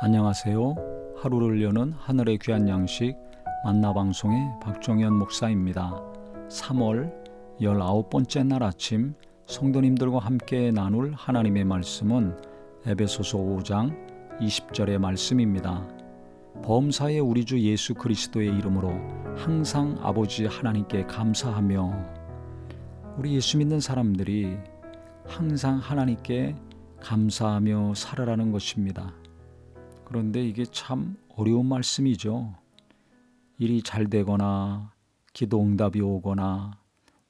안녕하세요. 하루를 여는 하늘의 귀한 양식 만나방송의 박종현 목사입니다. 3월 19번째 날 아침 성도님들과 함께 나눌 하나님의 말씀은 에베소서 5장 20절의 말씀입니다. 범사의 우리 주 예수 그리스도의 이름으로 항상 아버지 하나님께 감사하며. 우리 예수 믿는 사람들이 항상 하나님께 감사하며 살아라는 것입니다. 그런데 이게 참 어려운 말씀이죠. 일이 잘 되거나 기도 응답이 오거나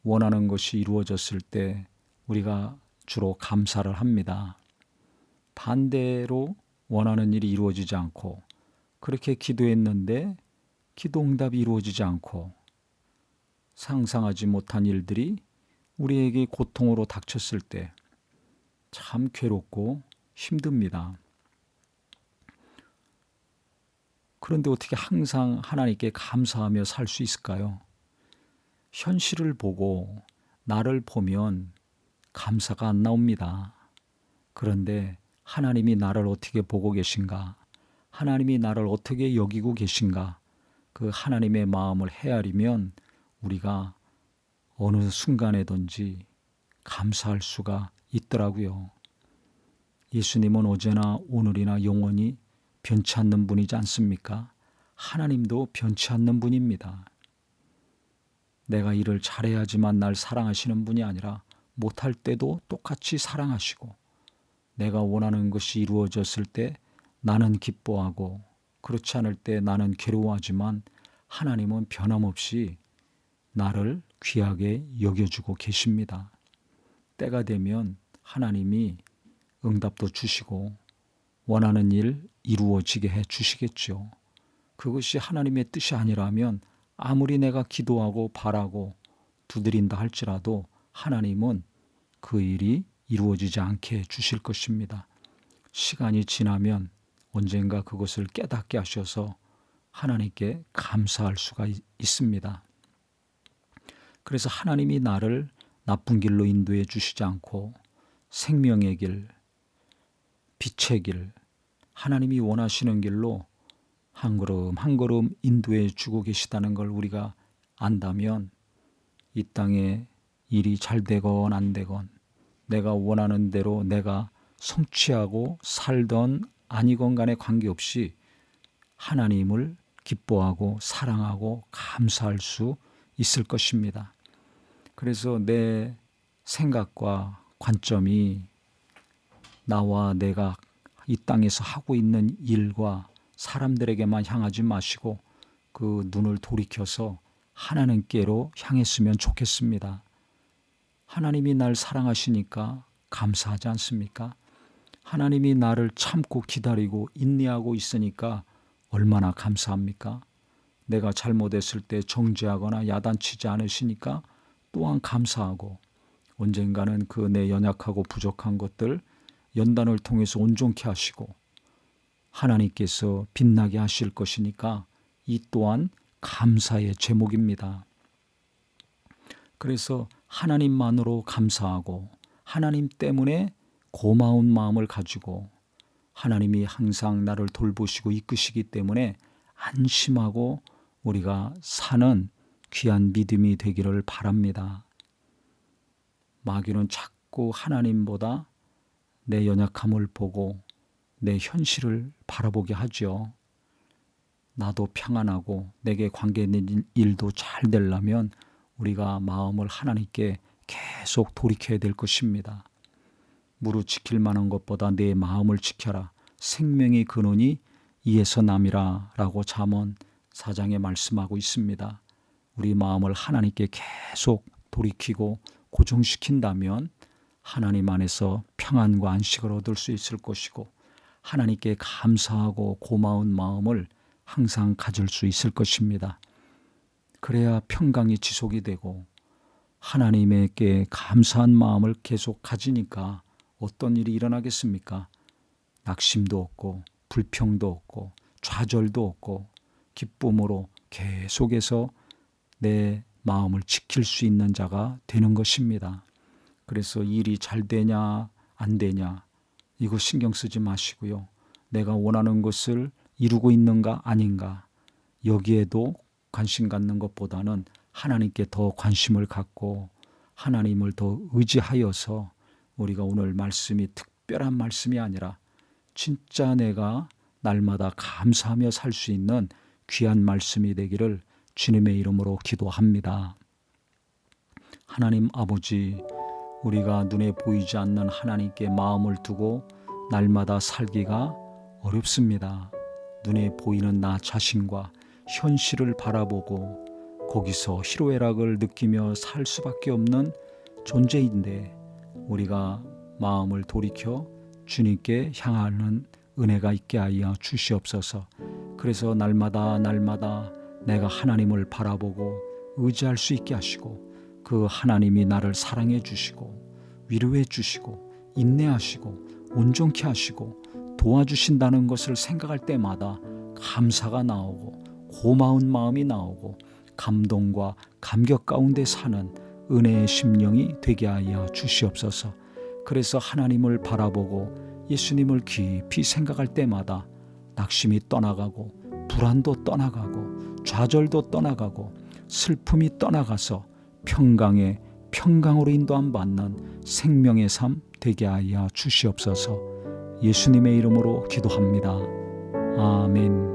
원하는 것이 이루어졌을 때 우리가 주로 감사를 합니다. 반대로 원하는 일이 이루어지지 않고 그렇게 기도했는데 기도 응답이 이루어지지 않고 상상하지 못한 일들이 우리에게 고통으로 닥쳤을 때 참 괴롭고 힘듭니다. 그런데 어떻게 항상 하나님께 감사하며 살 수 있을까요? 현실을 보고 나를 보면 감사가 안 나옵니다. 그런데 하나님이 나를 어떻게 보고 계신가? 하나님이 나를 어떻게 여기고 계신가? 그 하나님의 마음을 헤아리면 우리가 어느 순간에든지 감사할 수가 있더라고요. 예수님은 어제나 오늘이나 영원히 변치 않는 분이지 않습니까? 하나님도 변치 않는 분입니다. 내가 일을 잘해야지만 날 사랑하시는 분이 아니라 못할 때도 똑같이 사랑하시고, 내가 원하는 것이 이루어졌을 때 나는 기뻐하고 그렇지 않을 때 나는 괴로워하지만 하나님은 변함없이 나를 귀하게 여겨주고 계십니다. 때가 되면 하나님이 응답도 주시고 원하는 일 이루어지게 해 주시겠죠. 그것이 하나님의 뜻이 아니라면 아무리 내가 기도하고 바라고 두드린다 할지라도 하나님은 그 일이 이루어지지 않게 해 주실 것입니다. 시간이 지나면 언젠가 그것을 깨닫게 하셔서 하나님께 감사할 수가 있습니다. 그래서 하나님이 나를 나쁜 길로 인도해 주시지 않고 생명의 길, 빛의 길, 하나님이 원하시는 길로 한 걸음 한 걸음 인도해 주고 계시다는 걸 우리가 안다면 이 땅에 일이 잘 되건 안 되건 내가 원하는 대로 내가 성취하고 살던 아니건 간에 관계없이 하나님을 기뻐하고 사랑하고 감사할 수 있을 것입니다. 그래서 내 생각과 관점이 나와 내가 이 땅에서 하고 있는 일과 사람들에게만 향하지 마시고 그 눈을 돌이켜서 하나님께로 향했으면 좋겠습니다. 하나님이 날 사랑하시니까 감사하지 않습니까? 하나님이 나를 참고 기다리고 인내하고 있으니까 얼마나 감사합니까? 내가 잘못했을 때 정죄하거나 야단치지 않으시니까 또한 감사하고, 언젠가는 그 내 연약하고 부족한 것들 연단을 통해서 온전케 하시고 하나님께서 빛나게 하실 것이니까 이 또한 감사의 제목입니다. 그래서 하나님만으로 감사하고 하나님 때문에 고마운 마음을 가지고 하나님이 항상 나를 돌보시고 이끄시기 때문에 안심하고 우리가 사는 귀한 믿음이 되기를 바랍니다. 마귀는 자꾸 하나님보다 내 연약함을 보고 내 현실을 바라보게 하죠. 나도 평안하고 내게 관계있는 일도 잘 되려면 우리가 마음을 하나님께 계속 돌이켜야 될 것입니다. 무릇 지킬 만한 것보다 내 마음을 지켜라. 생명의 근원이 이에서 남이라 라고 잠언 4장에 말씀하고 있습니다. 우리 마음을 하나님께 계속 돌이키고 고정시킨다면 하나님 안에서 평안과 안식을 얻을 수 있을 것이고 하나님께 감사하고 고마운 마음을 항상 가질 수 있을 것입니다. 그래야 평강이 지속이 되고 하나님께 감사한 마음을 계속 가지니까 어떤 일이 일어나겠습니까? 낙심도 없고 불평도 없고 좌절도 없고 기쁨으로 계속해서 내 마음을 지킬 수 있는 자가 되는 것입니다. 그래서 일이 잘 되냐 안 되냐 이거 신경 쓰지 마시고요. 내가 원하는 것을 이루고 있는가 아닌가, 여기에도 관심 갖는 것보다는 하나님께 더 관심을 갖고 하나님을 더 의지하여서 우리가 오늘 말씀이 특별한 말씀이 아니라 진짜 내가 날마다 감사하며 살 수 있는 귀한 말씀이 되기를 주님의 이름으로 기도합니다. 하나님 아버지, 우리가 눈에 보이지 않는 하나님께 마음을 두고 날마다 살기가 어렵습니다. 눈에 보이는 나 자신과 현실을 바라보고 거기서 희로애락을 느끼며 살 수밖에 없는 존재인데, 우리가 마음을 돌이켜 주님께 향하는 은혜가 있게 하여 주시옵소서. 그래서 날마다 내가 하나님을 바라보고 의지할 수 있게 하시고, 그 하나님이 나를 사랑해 주시고 위로해 주시고 인내하시고 온전케 하시고 도와주신다는 것을 생각할 때마다 감사가 나오고 고마운 마음이 나오고 감동과 감격 가운데 사는 은혜의 심령이 되게 하여 주시옵소서. 그래서 하나님을 바라보고 예수님을 깊이 생각할 때마다 낙심이 떠나가고 불안도 떠나가고 좌절도 떠나가고 슬픔이 떠나가서 평강으로 인도함 받는 생명의 삶 되게 하여 주시옵소서. 예수님의 이름으로 기도합니다. 아멘.